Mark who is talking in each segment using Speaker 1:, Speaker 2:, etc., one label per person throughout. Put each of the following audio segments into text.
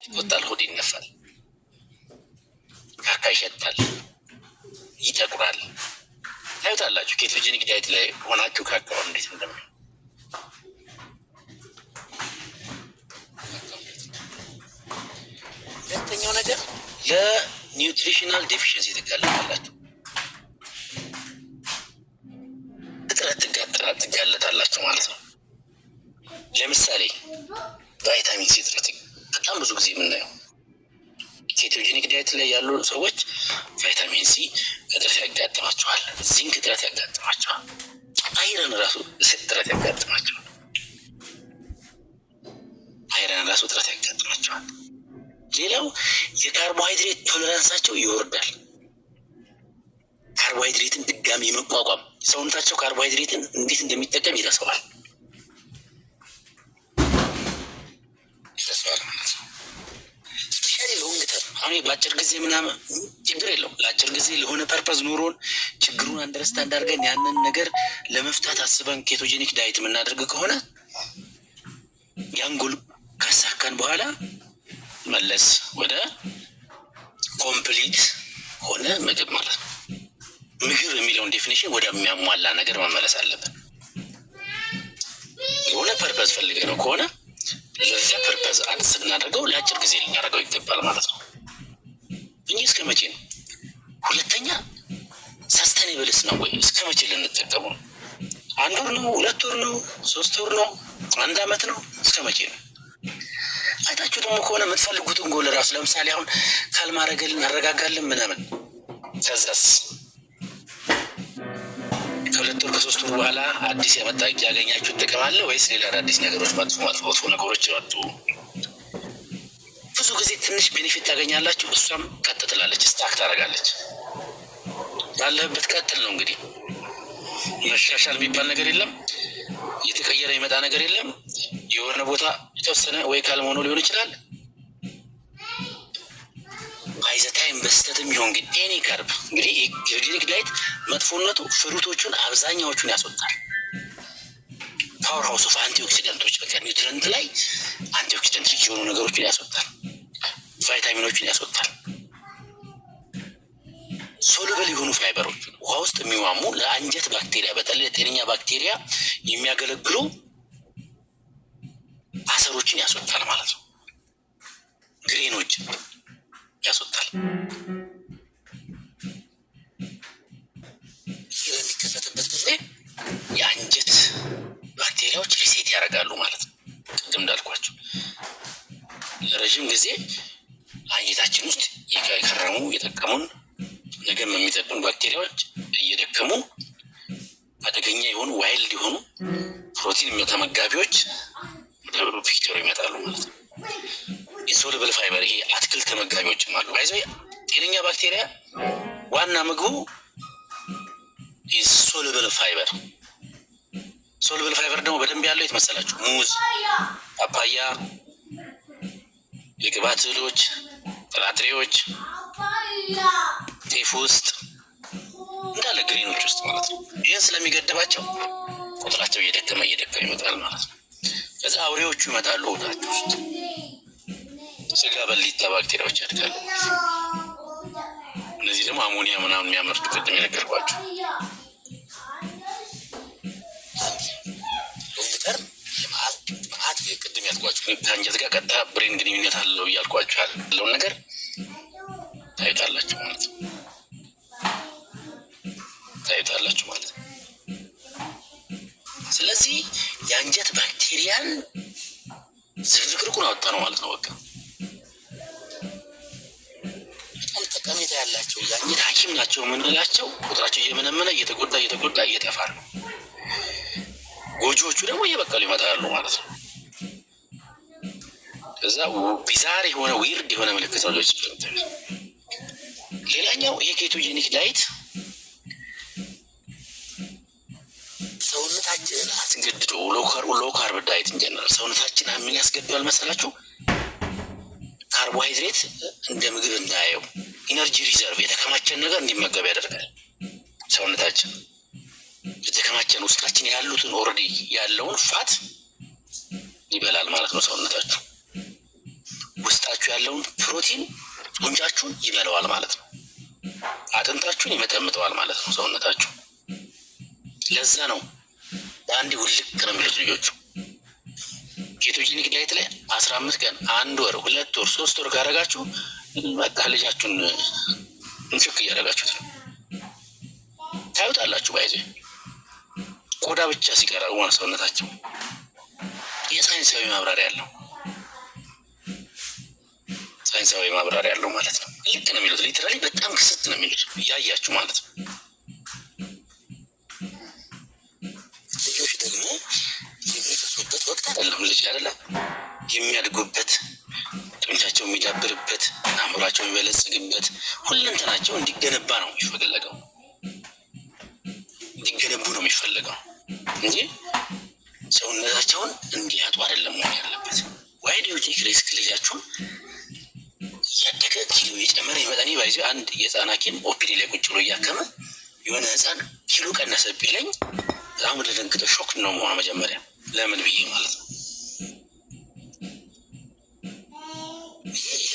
Speaker 1: ይቆጣል፣ ሆድ ይነፋል፣ ካካ ይሸታል፣ ይጠቁራል። ታዩታላችሁ ኬቶጀኒክ ዳይት ላይ ሆናችሁ ካካው እንዴት እንደሚሆን። ሁለተኛው ነገር ለኒውትሪሽናል ዴፊሽንሲ ትጋለጣላችሁ፣ እጥረት ትጋለጣላችሁ ማለት ነው። ለምሳሌ ቫይታሚን ሲ እጥረት በጣም ብዙ ጊዜ የምናየው ኬቶጀኒክ ዳይት ላይ ያሉ ሰዎች ቫይታሚን ሲ እጥረት ያጋጥማቸዋል፣ ዚንክ እጥረት ያጋጥማቸዋል፣ አይረን ራሱ እጥረት ያጋጥማቸዋል። ሌላው የካርቦሃይድሬት ቶለራንሳቸው ይወርዳል። ካርቦሃይድሬትን ድጋሚ መቋቋም ሰውነታቸው ካርቦሃይድሬትን እንዴት እንደሚጠቀም ይረሳዋል ማለት ነው። ስፔሻሊ ሎንግ ተርም አሁን በአጭር ጊዜ ምናምን ችግር የለው። ለአጭር ጊዜ ለሆነ ፐርፐዝ ኑሮን ችግሩን አንደርስታንድ አድርገን ያንን ነገር ለመፍታት አስበን ኬቶጀኒክ ዳይት የምናደርግ ከሆነ ያን ጎል ካሳካን በኋላ መለስ ወደ ኮምፕሊት ሆነ ምግብ ማለት ነው። ምግብ የሚለውን ዴፊኒሽን ወደሚያሟላ ነገር መመለስ አለብን። የሆነ ፐርፐዝ ፈልገ ነው ከሆነ ለዚያ ፐርፐዝ አንድ ስናደርገው ለአጭር ጊዜ ልናደርገው ይገባል ማለት ነው እንጂ እስከ መቼ ነው? ሁለተኛ ሰስተኔብልስ ነው ወይ? እስከ መቼ ልንጠቀሙ ነው? 1 ወር ነው? 2 ወር ነው? 3 ወር ነው? 1 ዓመት ነው? እስከ መቼ ነው? አይታችሁ ደግሞ ከሆነ የምትፈልጉትን ጎል ራሱ ለምሳሌ አሁን ካልማረገልን እናረጋጋለን ምናምን ከዛስ ከ2 ወር ከ3 ወር በኋላ አዲስ የመጣ ያገኛችሁ ጥቅም አለ ወይስ ሌላ አዲስ ነገሮች መጥፎ ነገሮች ይወጡ? ብዙ ጊዜ ትንሽ ቤኔፊት ታገኛላችሁ፣ እሷም ቀጥ ትላለች፣ ስታክ ታደርጋለች። ባለህበት ቀጥል ነው እንግዲህ። መሻሻል የሚባል ነገር የለም፣ እየተቀየረ የሚመጣ ነገር የለም። የሆነ ቦታ የተወሰነ ወይ ካልመሆኑ ሊሆን ይችላል። አይዘታይም በስተትም ይሆን ግን ኤኒ ካርብ እንግዲህ ኬቶጀኒክ ዳይት መጥፎነቱ ፍሩቶቹን አብዛኛዎቹን ያስወጣል። ፓወር ሃውስ ኦፍ አንቲኦክሲደንቶች በቃ ኒውትረንት ላይ አንቲኦክሲደንት የሆኑ ነገሮችን ያስወጣል፣ ቫይታሚኖችን ያስወጣል። ሶሉብል የሆኑ ፋይበሮችን ውሃ ውስጥ የሚዋሙ ለአንጀት ባክቴሪያ በተለይ ጤነኛ ባክቴሪያ የሚያገለግሉ አሰሮችን ያስወጣል ማለት ነው። ግሬኖችን ያስወጣል። ይህ በሚከሰትበት ጊዜ የአንጀት ባክቴሪያዎች ሪሴት ያደርጋሉ ማለት ነው። ቅድም እንዳልኳቸው ለረዥም ጊዜ አንጀታችን ውስጥ የከረሙ የጠቀሙን ነገም የሚጠቅሙን ባክቴሪያዎች እየደከሙ አደገኛ የሆኑ ዋይልድ የሆኑ ፕሮቲን ተመጋቢዎች ወደ ፒክቸሩ ይመጣሉ ማለት ነው። ኢንሶሉብል ፋይበር ይሄ አትክልት ተመጋቢዎችም አሉ። ባይዘው ጤነኛ ባክቴሪያ ዋና ምግቡ ኢንሶሉብል ፋይበር። ሶሉብል ፋይበር ደግሞ በደንብ ያለው የተመሰላችሁ ሙዝ፣ ፓፓያ፣ የቅባት እህሎች፣ ጥራጥሬዎች፣ ጤፍ ውስጥ እንዳለ ግሪኖች ውስጥ ማለት ነው። ይህን ስለሚገድባቸው ቁጥራቸው እየደከመ ይመጣል ማለት ነው። ከዛ አውሬዎቹ ይመጣሉ ሆዳችሁ ውስጥ ስጋ በሊታ ባክቴሪያዎች ያድጋሉ። እነዚህ ደግሞ አሞኒያ ምናምን የሚያመርቱ ቅድም የነገርኳቸው ሎንግተር የማት ቅድም ያልኳቸው ከአንጀት ጋር ቀጥታ ብሬን ግንኙነት አለው እያልኳቸው ያለውን ነገር ታዩታላችሁ ማለት ነው። ስለዚህ የአንጀት ባክቴሪያን ዝብርቅርቁን አወጣ ነው ማለት ነው። በቃ በጣም ጠቀሜታ ያላቸው የአንጀት ሐኪም ናቸው የምንላቸው ቁጥራቸው እየመነመነ እየተጎዳ እየጠፋ ነው። ጎጂዎቹ ደግሞ እየበቀሉ ይመጣሉ ማለት ነው። ከዛ ቢዛር የሆነ ዊርድ የሆነ ምልክት ነው ልጅ። ሌላኛው የኬቶጀኒክ ዳይት ሰውነታችንን አስገድዶ ሎው ካርብ ዳይት እንጀነራል ሰውነታችን ምን ያስገድዳል መሰላችሁ? ካርቦሃይድሬት እንደ ምግብ እንዳያየው ኢነርጂ ሪዘርቭ የተከማቸን ነገር እንዲመገብ ያደርጋል። ሰውነታችን የተከማቸን ውስጣችን ያሉትን ኦልሬዲ ያለውን ፋት ይበላል ማለት ነው። ሰውነታችሁ ውስጣችሁ በውስጣችሁ ያለውን ፕሮቲን ጡንቻችሁን ይበለዋል ማለት ነው። አጥንታችሁን ይመጠምጠዋል ማለት ነው ሰውነታችሁ። ለዛ ነው በአንዴ ውልቅ ነው የሚሉት ልጆቹ። ኬቶጂኒክ ዳይት ላይ 15 ቀን 1 ወር 2 ወር 3 ወር ካረጋችሁ በቃ ልጃችሁን እንጭክ እያደረጋችሁት ነው። ታዩታላችሁ። ባይዘ ቆዳ ብቻ ሲቀረው ሰውነታቸው የሳይንሳዊ ማብራሪያ ያለው ሳይንሳዊ ማብራሪያ ያለው ማለት ነው። ልክ ነው የሚሉት ሊትራሊ በጣም ክስት ነው የሚሉት እያያችሁ ማለት ነው። ልጆች ደግሞ የሚከሱበት ወቅት አይደለም። ልጅ አይደለም የሚያድጉበት፣ ጡንቻቸው የሚዳብርበት፣ አእምሯቸው የሚበለጽግበት፣ ሁለንተናቸው እንዲገነባ ነው የሚፈለገው፣ እንዲገነቡ ነው የሚፈለገው እንጂ ሰውነታቸውን እንዲያጡ አይደለም መሆን ያለበት። ዋይ ዱ ዩ ቴክ ሪስክ? ልጃችሁን እያደገ ኪሎ የጨመረ ይመጣል። ባይዚ አንድ የህፃን ሐኪም ኦፒዲ ላይ ቁጭ ብሎ እያከመ የሆነ ህፃን ኪሎ ቀነሰ ቢለኝ በጣም ልደንግጠው ሾክ ነው መሆኑ መጀመሪያ። ለምን ብዬ ማለት ነው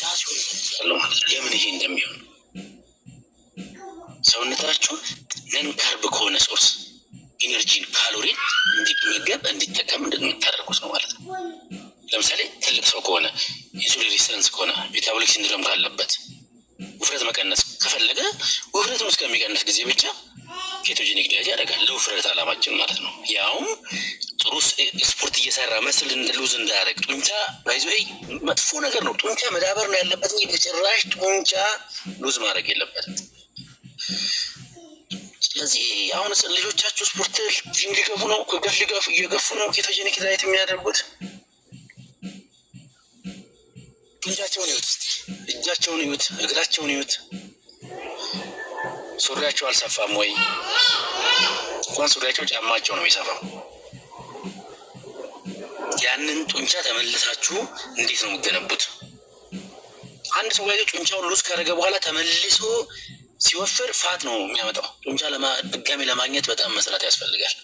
Speaker 1: ራሱ ያለው ማለት ነው። ለምን ይሄ እንደሚሆን ሰውነታችሁ ነን ካርብ ከሆነ ሶርስ ኢነርጂን ካሎሪን እንዲመገብ እንዲጠቀም እንደምታደርጉት ነው ማለት ነው። ለምሳሌ ትልቅ ሰው ከሆነ ኢንሱሊን ሬዚስታንስ ከሆነ ሜታቦሊክ ሲንድሮም ካለበት ውፍረት መቀነስ ከፈለገ ውፍረቱን እስከሚቀንስ ጊዜ ብቻ ኬቶጂኒክ ዳይት ያደርጋል። ለውፍረት አላማችን ማለት ነው። ያውም ጥሩ ስፖርት እየሰራ መስል ሉዝ እንዳያደርግ። ጡንቻ ባይዞ መጥፎ ነገር ነው። ጡንቻ መዳበር ነው ያለበት እንጂ በጭራሽ ጡንቻ ሉዝ ማድረግ የለበትም። ስለዚህ አሁን ልጆቻችሁ ስፖርት ጂም ሊገቡ ነው፣ ክብደት እየገፉ ነው፣ ኬቶጂኒክ ዳይት የሚያደርጉት። ጡንቻቸውን ይዩት፣ እጃቸውን ይዩት፣ እግራቸውን ይዩት። ሱሪያቸው አልሰፋም ወይ? እንኳን ሱሪያቸው ጫማቸው ነው የሚሰፋው። ያንን ጡንቻ ተመልሳችሁ እንዴት ነው የምትገነቡት? አንድ ሰው ጋር ጡንቻውን ሉዝ ካደረገ በኋላ ተመልሶ ሲወፍር ፋት ነው የሚያመጣው። ጡንቻ ድጋሚ ለማግኘት በጣም መስራት ያስፈልጋል።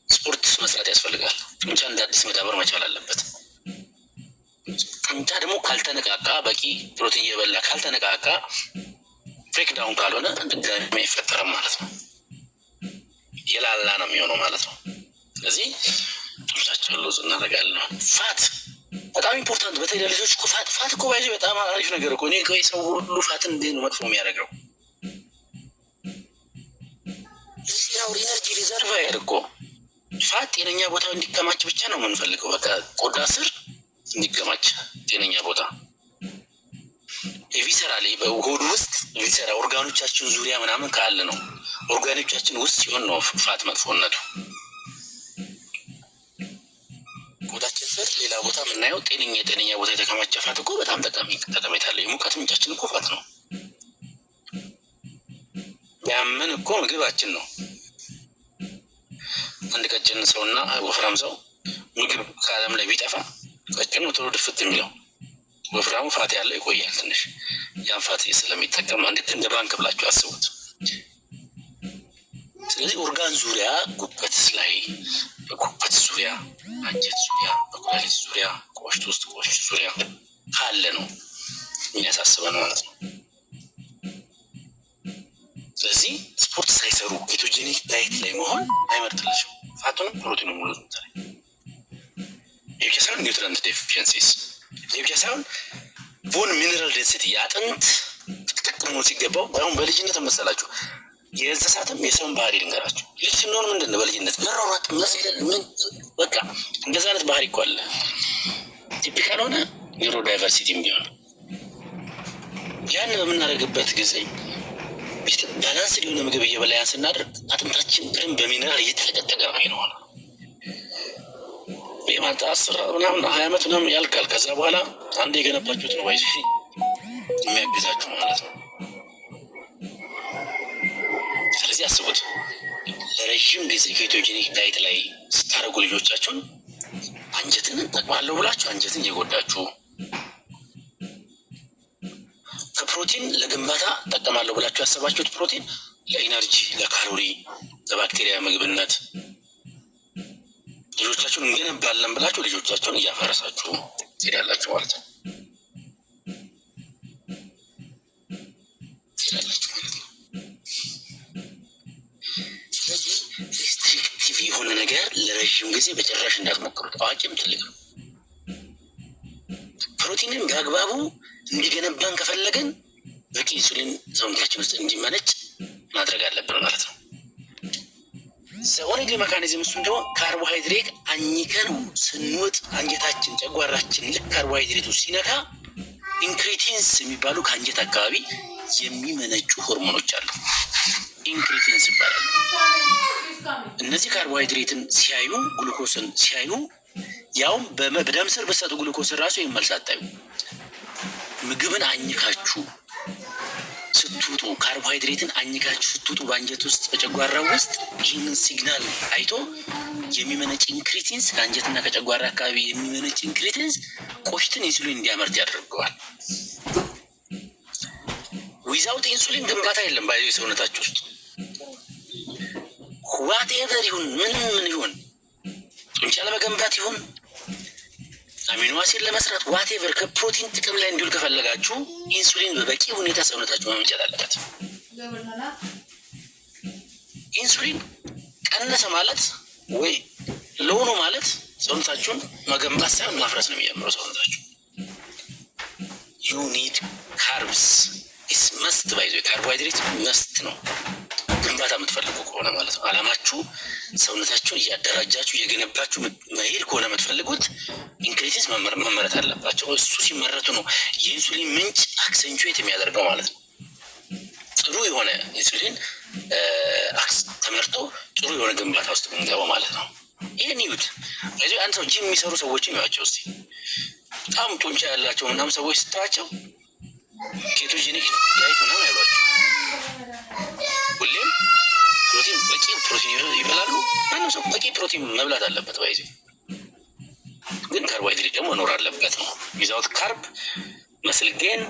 Speaker 1: ስፖርት መስራት ያስፈልጋል። ጡንቻ እንደ አዲስ መዳበር መቻል አለበት። ጡንቻ ደግሞ ካልተነቃቃ፣ በቂ ፕሮቲን እየበላ ካልተነቃቃ፣ ብሬክ ዳውን ካልሆነ ድጋሚ አይፈጠርም ማለት ነው። የላላ ነው የሚሆነው ማለት ነው። ስለዚህ ጡንቻቸውን ሉዝ እናደርጋለን። ፋት በጣም ኢምፖርታንት። በተለይ ልጆች እኮ ፋት እኮ ባይዘ በጣም አሪፍ ነገር እኮ። እኔ ሰው ሁሉ ፋትን እንዴት ነው መጥፎ የሚያደርገው? ያው ኢነርጂ ሪዘርቭ አይደል እኮ። ፋት ጤነኛ ቦታ እንዲከማች ብቻ ነው የምንፈልገው። በቃ ቆዳ ስር እንዲከማች ጤነኛ ቦታ። የቪሰራል በሆድ ውስጥ ቪሰራ ኦርጋኖቻችን ዙሪያ ምናምን ካለ ነው። ኦርጋኖቻችን ውስጥ ሲሆን ነው ፋት መጥፎነቱ። ቆዳችን ስር ሌላ ቦታ የምናየው ጤነኛ ቦታ የተከማቸ ፋት እኮ በጣም ጠቀሜታ አለው። የሙቀት ምንጫችን እኮ ፋት ነው። ያመን እኮ ምግባችን ነው። አንድ ቀጭን ሰውና ወፍራም ሰው ምግብ ከዓለም ላይ ቢጠፋ ቀጭኑ ቶሎ ድፍት የሚለው፣ ወፍራሙ ፋት ያለው ይቆያል ትንሽ። ያን ፋት ስለሚጠቀም አንድ እንደ ባንክ ብላችሁ አስቡት። ስለዚህ ኦርጋን ዙሪያ ጉበት ላይ፣ በጉበት ዙሪያ፣ አንጀት ዙሪያ፣ በኩላሊት ዙሪያ፣ ቆሽት ውስጥ ቆሽት ዙሪያ ካለ ነው የሚያሳስበን ማለት ነው። ስለዚህ ስፖርት ሳይሰሩ ኬቶጂኒክ ዳይት ላይ መሆን አይመርጥልሽም። ፋቱንም ፕሮቲኑም ሙሉ ምሳሌ የብቻ ሳይሆን ኒውትሪንት ዴፊሽንሲስ የብቻ ሳይሆን ቦን ሚነራል ዴንሲቲ የአጥንት ጥቅጥቅ መሆን ሲገባው አሁን በልጅነት መሰላችሁ። የእንስሳትም የሰውን ባህሪ ልንገራችሁ። ልጅ ስንሆን ምንድን ነው በልጅነት መሯሯጥ፣ መስለል፣ ምን በቃ እንደዛ አይነት ባህሪ እኮ አለ። ቲፒካል ሆነ ኒውሮ ዳይቨርሲቲም ቢሆን ያን በምናደርግበት ጊዜ ባላንስ ሊሆነ ምግብ እየበላያን ስናደርግ አጥንታችን በደንብ በሚነራል እየተጠቀጠቀ ነው የሚሆነው። ማለት 10 ምናምን 20 ዓመት ምናምን ያልቃል። ከዛ በኋላ አንድ የገነባችሁት ነው ባይዚ የሚያግዛችሁ ማለት ነው። ስለዚህ አስቡት፣ ለረዥም ጊዜ ኬቶጂኒክ ዳይት ላይ ስታደርጉ ልጆቻችሁን አንጀትን ጠቅማለሁ ብላችሁ አንጀትን እየጎዳችሁ፣ ከፕሮቲን ለግንባታ ጠቀማለሁ ብላችሁ ያሰባችሁት ፕሮቲን ለኢነርጂ፣ ለካሎሪ፣ ለባክቴሪያ ምግብነት ልጆቻችሁን እንገነባለን ብላችሁ ልጆቻችሁን እያፈረሳችሁ ትሄዳላችሁ ማለት ነው። ለረዥም ጊዜ በጭራሽ እንዳትሞክሩት። አዋቂም ትልቅ ነው። ፕሮቲንን በአግባቡ እንዲገነባን ከፈለገን በቂ ኢንሱሊን ሰውነታችን ውስጥ እንዲመነጭ ማድረግ አለብን ማለት ነው። ዘኦኒግ ሜካኒዝም እሱ እንደው ካርቦሃይድሬት አኝከን ስንወጥ አንጀታችን ጨጓራችን ልክ ካርቦሃይድሬቱ ሲነካ ኢንክሪቲንስ የሚባሉ ከአንጀት አካባቢ የሚመነጩ ሆርሞኖች አሉ። ኢንክሪቲንስ ይባላሉ። እነዚህ ካርቦሃይድሬትን ሲያዩ ግሉኮስን ሲያዩ ያውም በደም ስር በሰጡ ግሉኮስን ራሱ ይመልስ አታዩ። ምግብን አኝካችሁ ስትውጡ ካርቦሃይድሬትን አኝካችሁ ስትውጡ በአንጀት ውስጥ በጨጓራ ውስጥ ይህንን ሲግናል አይቶ የሚመነጭ ኢንክሪቲንስ ከአንጀትና ከጨጓራ አካባቢ የሚመነጭ ኢንክሪቲንስ ቆሽትን ኢንሱሊን እንዲያመርት ያደርገዋል። ዊዛውት ኢንሱሊን ግንባታ የለም ባይዞ የሰውነታችሁ ውስጥ ዋቴቨር ይሁን ምን ይሁን ጡንቻ ለመገንባት ይሁን አሚኖ አሲድ ለመስራት ዋቴቨር ከፕሮቲን ጥቅም ላይ እንዲውል ከፈለጋችሁ ኢንሱሊን በበቂ ሁኔታ ሰውነታችሁ መመንጨት አለበት። ኢንሱሊን ቀነሰ ማለት ወይ ለሆኑ ማለት ሰውነታችሁን መገንባት ሳይሆን ማፍረስ ነው የሚጀምረው። ሰውነታችሁ ዩ ኒድ ካርብስ ኢስ መስት ባይዞ ካርቦሃይድሬት መስት ነው ግንባታ የምትፈልጉ ከሆነ ማለት ነው። አላማችሁ ሰውነታችሁን እያደራጃችሁ እየገነባችሁ መሄድ ከሆነ የምትፈልጉት ኢንክሪቲንስ መመረት አለባቸው። እሱ ሲመረቱ ነው የኢንሱሊን ምንጭ አክሰንቹዌት የሚያደርገው ማለት ነው። ጥሩ የሆነ ኢንሱሊን ተመርቶ ጥሩ የሆነ ግንባታ ውስጥ የምንገባው ማለት ነው። ይህን ይሁድ ስለዚህ አንድ ሰው ጂም የሚሰሩ ሰዎችን ይዋቸው እስኪ በጣም ጡንቻ ያላቸው ምናምን ሰዎች ስትዋቸው ኬቶጂኒክ ዳይት ምናምን አይሏቸው። ሁሌም ፕሮቲን በቂ ፕሮቲን ይበላሉ። ማንም ሰው በቂ ፕሮቲን መብላት አለበት። ባይዜ ግን ካርቦሃይድሬት ደግሞ መኖር አለበት ነው። ዊዛውት ካርብ መስል ጌን